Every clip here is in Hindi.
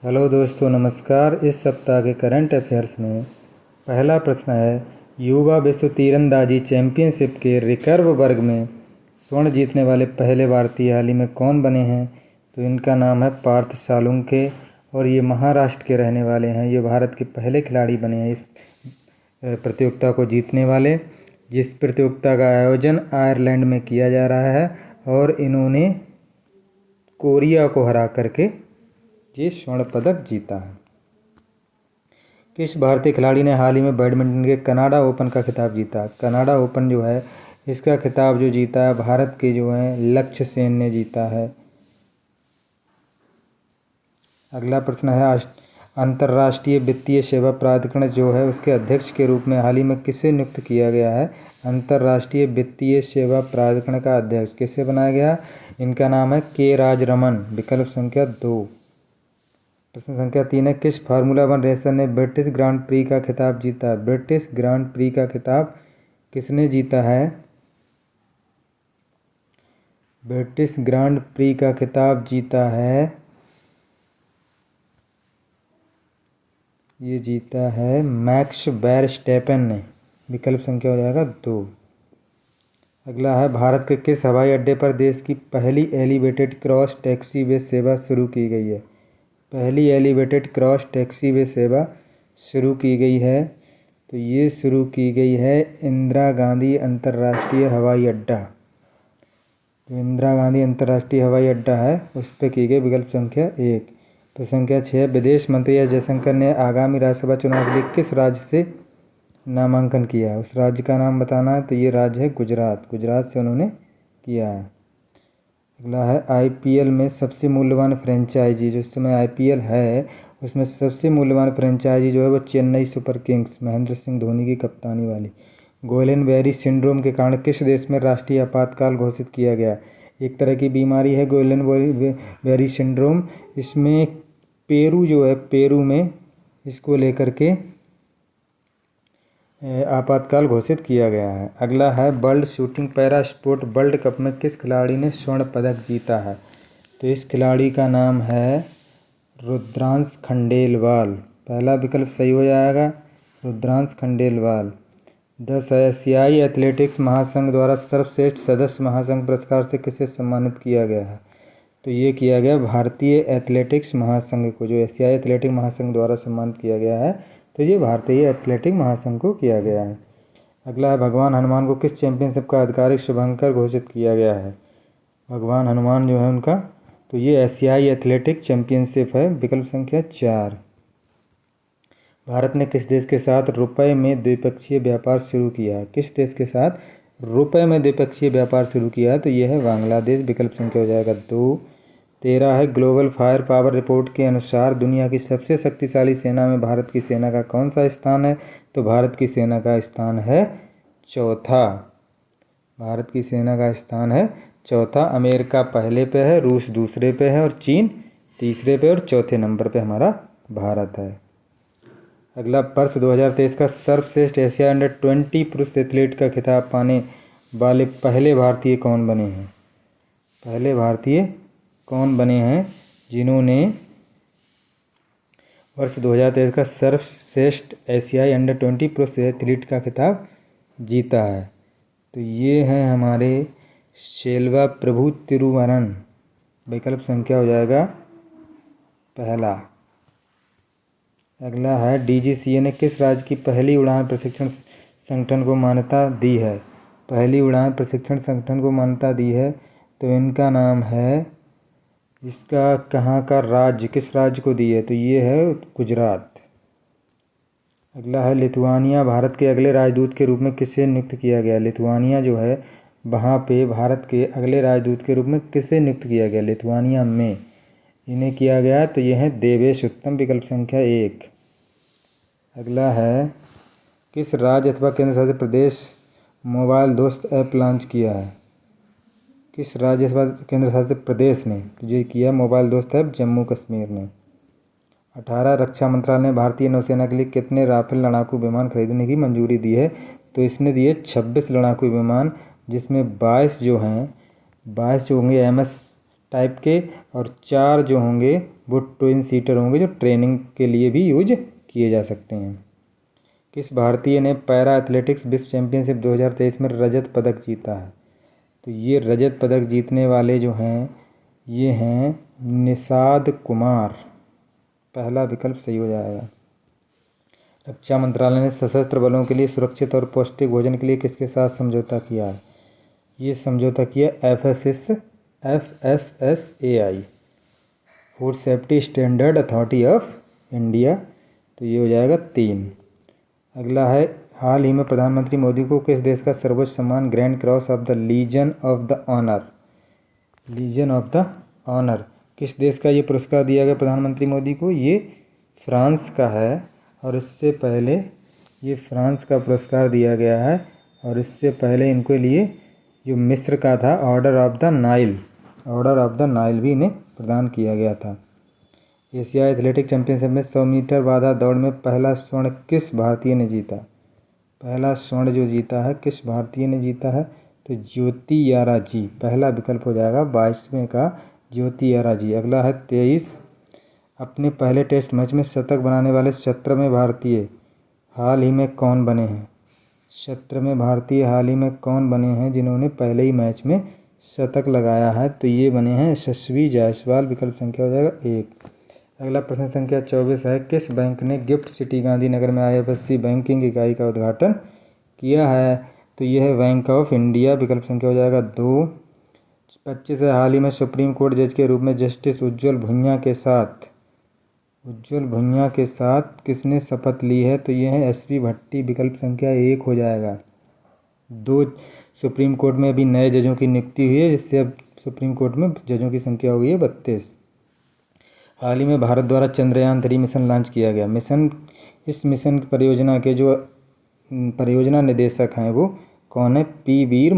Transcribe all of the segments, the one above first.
हेलो दोस्तों, नमस्कार। इस सप्ताह के करंट अफेयर्स में पहला प्रश्न है, युवा विश्व तीरंदाजी चैंपियनशिप के रिकर्व वर्ग में स्वर्ण जीतने वाले पहले भारतीय हाल ही में कौन बने हैं? तो इनका नाम है पार्थ सालुंखे और ये महाराष्ट्र के रहने वाले हैं। ये भारत के पहले खिलाड़ी बने हैं इस प्रतियोगिता को जीतने वाले, जिस प्रतियोगिता का आयोजन आयरलैंड में किया जा रहा है और इन्होंने कोरिया को हरा करके ये स्वर्ण पदक जीता है। किस भारतीय खिलाड़ी ने हाल ही में बैडमिंटन के कनाडा ओपन का खिताब जीता? कनाडा ओपन जो है इसका खिताब जो जीता है भारत के जो है लक्ष्य सेन ने जीता है। अगला प्रश्न है, अंतर्राष्ट्रीय वित्तीय सेवा प्राधिकरण जो है उसके अध्यक्ष के रूप में हाल ही में किसे नियुक्त किया गया है? अंतर्राष्ट्रीय वित्तीय सेवा प्राधिकरण का अध्यक्ष किसे बनाया गया? इनका नाम है के राजरमन। विकल्प संख्या 2। प्रश्न संख्या 3 है, किस फार्मूला 1 रेसर ने ब्रिटिश ग्रांड प्री का खिताब जीता? ब्रिटिश ग्रांड प्री का खिताब किसने जीता है? ब्रिटिश ग्रांड प्री का खिताब जीता है, ये जीता है मैक्स वेरस्टैपेन ने। विकल्प संख्या हो जाएगा 2। अगला है, भारत के किस हवाई अड्डे पर देश की पहली एलिवेटेड क्रॉस टैक्सीवे सेवा शुरू की गई है? पहली एलिवेटेड क्रॉस टैक्सीवे सेवा शुरू की गई है, तो ये शुरू की गई है इंदिरा गांधी अंतर्राष्ट्रीय हवाई अड्डा। तो इंदिरा गांधी अंतर्राष्ट्रीय हवाई अड्डा है उस पर की गई। विकल्प संख्या 1। तो संख्या 6, विदेश मंत्री एस जयशंकर ने आगामी राज्यसभा चुनाव के लिए किस राज्य से नामांकन किया है? उस राज्य का नाम बताना है। तो ये राज्य है गुजरात। गुजरात से उन्होंने किया है। अगला है, आईपीएल में सबसे मूल्यवान फ्रेंचाइजी, जो इस समय आईपीएल है उसमें सबसे मूल्यवान फ्रेंचाइजी जो है वो चेन्नई सुपर किंग्स, महेंद्र सिंह धोनी की कप्तानी वाली। गोलन बेरी सिंड्रोम के कारण किस देश में राष्ट्रीय आपातकाल घोषित किया गया? एक तरह की बीमारी है गोलन बेरी सिंड्रोम। इसमें पेरू जो है, पेरू में इसको लेकर के आपातकाल घोषित किया गया है। अगला है, world shooting para sport world cup में किस खिलाड़ी ने स्वर्ण पदक जीता है? तो इस खिलाड़ी का नाम है रुद्रांश खंडेलवाल। पहला विकल्प सही हो जाएगा, रुद्रांश खंडेलवाल। 10 एशियाई एथलेटिक्स महासंघ द्वारा सर्वश्रेष्ठ सदस्य महासंघ पुरस्कार से किसे सम्मानित किया गया है? तो ये किया गया भारतीय एथलेटिक्स महासंघ को, जो एशियाई एथलेटिक्स महासंघ द्वारा सम्मानित किया गया है, तो ये भारतीय एथलेटिक महासंघ को किया गया है। अगला है, भगवान हनुमान को किस चैंपियनशिप का आधिकारिक शुभंकर घोषित किया गया है? भगवान हनुमान जो है उनका, तो ये एशियाई एथलेटिक चैंपियनशिप है। विकल्प संख्या 4। भारत ने किस देश के साथ रुपए में द्विपक्षीय व्यापार शुरू किया है? किस देश के साथ रुपए में द्विपक्षीय व्यापार शुरू किया है? तो यह है बांग्लादेश। विकल्प संख्या हो जाएगा 2। 13 है, ग्लोबल फायर पावर रिपोर्ट के अनुसार दुनिया की सबसे शक्तिशाली सेना में भारत की सेना का कौन सा स्थान है? तो भारत की सेना का स्थान है चौथा। भारत की सेना का स्थान है चौथा। अमेरिका पहले पे है, रूस दूसरे पे है और चीन तीसरे पे, और चौथे नंबर पे हमारा भारत है। अगला, वर्ष 2023 का सर्वश्रेष्ठ एशिया अंडर-20 पुरुष एथलीट का खिताब पाने वाले पहले भारतीय कौन बने हैं? पहले भारतीय कौन बने हैं जिन्होंने वर्ष 2023 का सर्वश्रेष्ठ एशियाई अंडर-20 पुरुष एथलीट का खिताब जीता है? तो ये हैं हमारे सेल्वा प्रभु तिरुवरन। विकल्प संख्या हो जाएगा पहला। अगला है, डीजीसीए ने किस राज्य की पहली उड़ान प्रशिक्षण संगठन को मान्यता दी है? पहली उड़ान प्रशिक्षण संगठन को मान्यता दी है, तो इनका नाम है, इसका कहाँ का राज्य, किस राज्य को दी है? तो ये है गुजरात। अगला है, लिथुआनिया भारत के अगले राजदूत के रूप में किसे नियुक्त किया गया? लिथुआनिया जो है वहाँ पे भारत के अगले राजदूत के रूप में किसे नियुक्त किया गया? लिथुआनिया में इन्हें किया गया, तो ये है देवेश उत्तम। विकल्प संख्या 1। अगला है, किस राज्य अथवा केंद्र शासित प्रदेश मोबाइल दोस्त ऐप लॉन्च किया है? किस राज्य अथवा केंद्र शासित प्रदेश ने ये किया मोबाइल दोस्त ऐप? जम्मू कश्मीर ने। 18, रक्षा मंत्रालय ने भारतीय नौसेना के लिए कितने राफेल लड़ाकू विमान खरीदने की मंजूरी दी है? तो इसने दिए 26 लड़ाकू विमान, जिसमें 22 जो होंगे MS टाइप के, और 4 जो होंगे वो ट्विन सीटर होंगे जो ट्रेनिंग के लिए भी यूज किए जा सकते हैं। किस भारतीय ने पैरा एथलेटिक्स विश्व चैंपियनशिप 2023 में रजत पदक जीता है? तो ये रजत पदक जीतने वाले जो हैं ये हैं निषाद कुमार। पहला विकल्प सही हो जाएगा। रक्षा मंत्रालय ने सशस्त्र बलों के लिए सुरक्षित और पौष्टिक भोजन के लिए किसके साथ समझौता किया है? ये समझौता किया FSSAI, food safety standard authority of India. तो ये हो जाएगा 3। अगला है, हाल ही में प्रधानमंत्री मोदी को किस देश का सर्वोच्च सम्मान Grand Cross of the Legion of the Honour किस देश का ये पुरस्कार दिया गया प्रधानमंत्री मोदी को? ये फ्रांस का है, और इससे पहले ये फ्रांस का पुरस्कार दिया गया है, और इससे पहले इनके लिए जो मिस्र का था ऑर्डर ऑफ द नाइल भी इन्हें प्रदान किया गया था। एशिया एथलेटिक चैंपियनशिप में 100 मीटर बाधा दौड़ में पहला स्वर्ण किस भारतीय ने जीता? पहला स्वर्ण जो जीता है किस भारतीय ने जीता है? तो ज्योति यारा जी। पहला विकल्प हो जाएगा 22वें का ज्योति यारा जी। अगला है 23, अपने पहले टेस्ट मैच में शतक बनाने वाले 17वें भारतीय हाल ही में कौन बने हैं? 17वें भारतीय हाल ही में कौन बने हैं जिन्होंने पहले ही मैच में शतक लगाया है? तो ये बने हैं यशस्वी जायसवाल। विकल्प संख्या हो जाएगा 1। अगला प्रश्न संख्या 24 है, किस बैंक ने गिफ्ट सिटी गांधीनगर में IFSC बैंकिंग इकाई का उद्घाटन किया है? तो यह है बैंक ऑफ इंडिया। विकल्प संख्या हो जाएगा 2। 25 है, हाल ही में सुप्रीम कोर्ट जज के रूप में जस्टिस उज्ज्वल भुइयां के साथ किसने शपथ ली है? तो ये है SP भट्टी। विकल्प संख्या 1 हो जाएगा। 2, सुप्रीम कोर्ट में अभी नए जजों की नियुक्ति हुई है, जिससे अब सुप्रीम कोर्ट में जजों की संख्या हो गई है 32। हाल ही में भारत द्वारा चंद्रयान 3 मिशन लॉन्च किया गया। इस मिशन परियोजना के जो परियोजना निदेशक हैं वो कौन है? पी वीर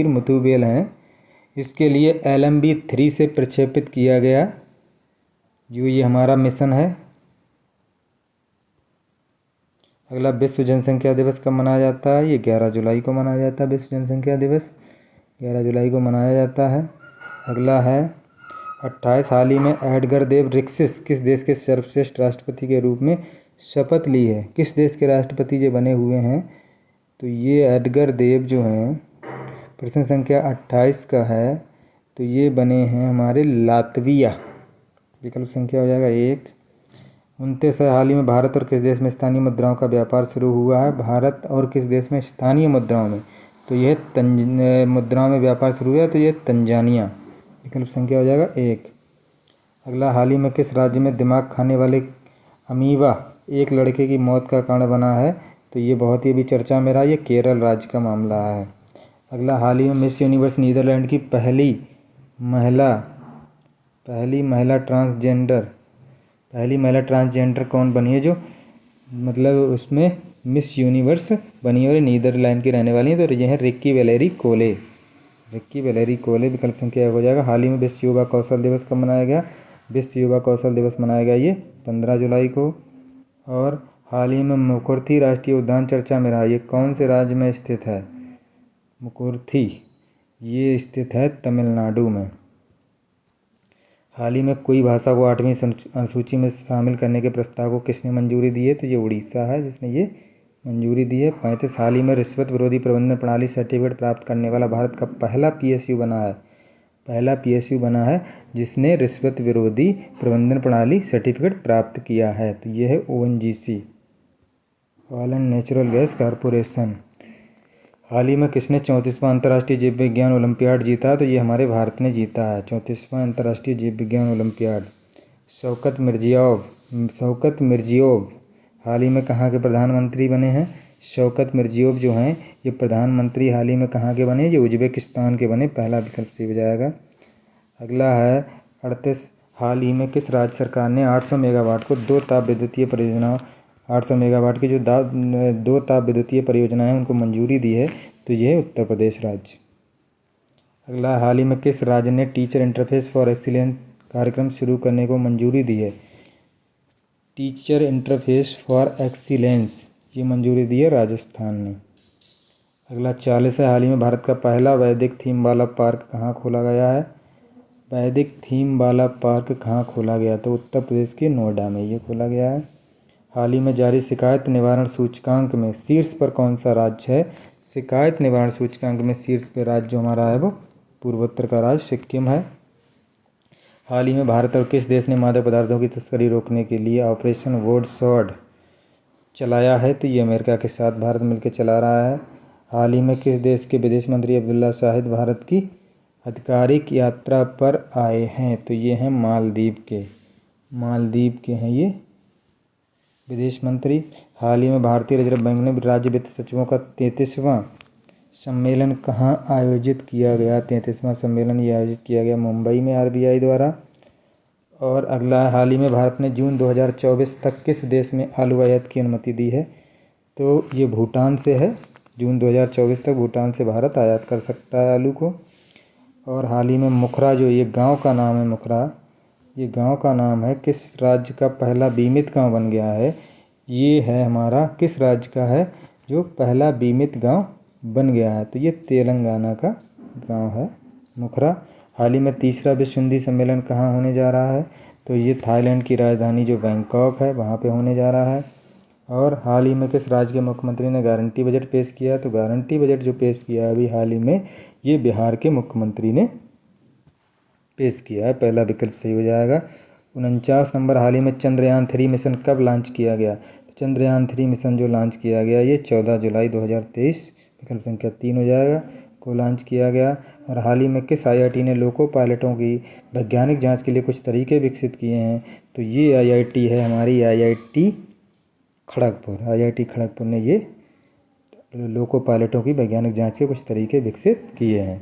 मुथुवेल हैं। इसके लिए LMB-3 से प्रक्षेपित किया गया जो ये हमारा मिशन है। अगला, विश्व जनसंख्या दिवस कब मनाया जाता है? ये 11 जुलाई को मनाया जाता है। विश्व जनसंख्या दिवस 11 जुलाई को मनाया जाता है। अगला है 28, हाल ही में एडगर देव रिक्सिस किस देश के सर्वश्रेष्ठ राष्ट्रपति के रूप में शपथ ली है? किस देश के राष्ट्रपति जो बने हुए हैं? तो ये एडगर देव जो हैं, प्रश्न संख्या 28 का है, तो ये बने हैं हमारे लातविया। विकल्प संख्या हो जाएगा 1। 29 है, हाल ही में भारत और किस देश में स्थानीय मुद्राओं का व्यापार शुरू हुआ है? भारत और किस देश में स्थानीय मुद्राओं में? तो यह मुद्राओं में व्यापार शुरू हुआ है, तो ये तंजानिया। विकल्प संख्या हो जाएगा 1। अगला, हाल ही में किस राज्य में दिमाग खाने वाले अमीबा एक लड़के की मौत का कारण बना है? तो ये बहुत ही अभी चर्चा में रहा, ये केरल राज्य का मामला है। अगला, हाल ही में मिस यूनिवर्स नीदरलैंड की पहली महिला ट्रांसजेंडर कौन बनी है? जो मतलब उसमें मिस यूनिवर्स बनी है और नीदरलैंड की रहने वाली है, तो ये है रिक्की वैलेरी कोले। विकल्प संख्या हो जाएगा। हाल ही में विश्व युवा कौशल दिवस कब मनाया गया? विश्व युवा कौशल दिवस मनाया गया ये 15 जुलाई को। और हाल ही में मुकुर्थी राष्ट्रीय उद्यान चर्चा में रहा, ये कौन से राज्य में स्थित है? मुकुर्थी ये स्थित है तमिलनाडु में। हाल ही में कोई भाषा को 8वीं अनुसूची में शामिल करने के प्रस्ताव को किसने मंजूरी दी है? तो ये उड़ीसा है जिसने ये मंजूरी दी है। 35, हाल ही में रिश्वत विरोधी प्रबंधन प्रणाली सर्टिफिकेट प्राप्त करने वाला भारत का पहला PSU बना है जिसने रिश्वत विरोधी प्रबंधन प्रणाली सर्टिफिकेट प्राप्त किया है। तो ये है ONGC, oil and natural gas corporation. हाल ही में किसने 34वां अंतर्राष्ट्रीय जीव विज्ञान ओलंपियाड जीता? तो ये हमारे भारत ने जीता है 34वां अंतर्राष्ट्रीय जीव विज्ञान ओलंपियाड। शौकत मिर्जियोव हाल ही में कहाँ के प्रधानमंत्री बने हैं? शौकत मिर्जियोव जो हैं ये प्रधानमंत्री हाल ही में कहाँ के बने? ये उज्बेकिस्तान के बने। पहला विकल्प सही हो जाएगा। अगला है 38, हाल ही में किस राज्य सरकार ने 800 मेगावाट को 2 ताप विद्युतीय परियोजनाओं 800 मेगावाट की जो 2 ताप विद्युतीय परियोजनाएं उनको मंजूरी दी है? तो ये है उत्तर प्रदेश राज्य। अगला, हाल ही में किस राज्य ने टीचर इंटरफेस फॉर एक्सीलेंस कार्यक्रम शुरू करने को मंजूरी दी है? टीचर इंटरफेस फॉर एक्सीलेंस ये मंजूरी दी है राजस्थान ने। अगला 40 है, हाल ही में भारत का पहला वैदिक थीम वाला पार्क कहाँ खोला गया है? वैदिक थीम वाला पार्क कहाँ खोला गया? तो उत्तर प्रदेश के नोएडा में ये खोला गया है। हाल ही में जारी शिकायत निवारण सूचकांक में शीर्ष पर कौन सा राज्य है? शिकायत निवारण सूचकांक में शीर्ष पर राज्य जो हमारा है वो पूर्वोत्तर का राज्य सिक्किम है। हाल ही में भारत और किस देश ने मादक पदार्थों की तस्करी रोकने के लिए ऑपरेशन वुड स्वॉर्ड चलाया है? तो ये अमेरिका के साथ भारत मिलकर चला रहा है। हाल ही में किस देश के विदेश मंत्री अब्दुल्ला शाहिद भारत की आधिकारिक यात्रा पर आए हैं? तो ये हैं मालदीव के हैं ये विदेश मंत्री। हाल ही में भारतीय रिजर्व बैंक ने राज्य वित्त सचिवों का 33वां सम्मेलन कहाँ आयोजित किया गया? 33वां सम्मेलन ये आयोजित किया गया मुंबई में आरबीआई द्वारा। और अगला, हाल ही में भारत ने जून 2024 तक किस देश में आलू आयात की अनुमति दी है? तो ये भूटान से है। जून 2024 तक भूटान से भारत आयात कर सकता है आलू को। और हाल ही में मुखरा, जो ये गांव का नाम है मुखरा, ये गांव का नाम है किस राज्य का पहला बीमित गांव बन गया है? ये है हमारा किस राज्य का है जो पहला बीमित गांव बन गया है? तो ये तेलंगाना का गांव है मुखरा। हाल ही में तीसरा विश्व हिंदी सम्मेलन कहाँ होने जा रहा है? तो ये थाईलैंड की राजधानी जो बैंकॉक है वहाँ पे होने जा रहा है। और हाल ही में किस राज्य के मुख्यमंत्री ने गारंटी बजट पेश किया? तो गारंटी बजट जो पेश किया है अभी हाल ही में, ये बिहार के मुख्यमंत्री ने पेश किया है। पहला विकल्प सही हो जाएगा। 49 नंबर, हाल ही में चंद्रयान 3 मिशन कब लॉन्च किया गया? तो चंद्रयान 3 मिशन जो लॉन्च किया गया ये 14 जुलाई 2023, विकल्प संख्या 3 हो जाएगा, को लॉन्च किया गया। और हाल ही में किस आईआईटी ने लोको पायलटों की वैज्ञानिक जांच के लिए कुछ तरीके विकसित किए हैं? तो ये आईआईटी है हमारी आईआईटी खड़गपुर ने ये लोको पायलटों की वैज्ञानिक जांच के कुछ तरीके विकसित किए हैं।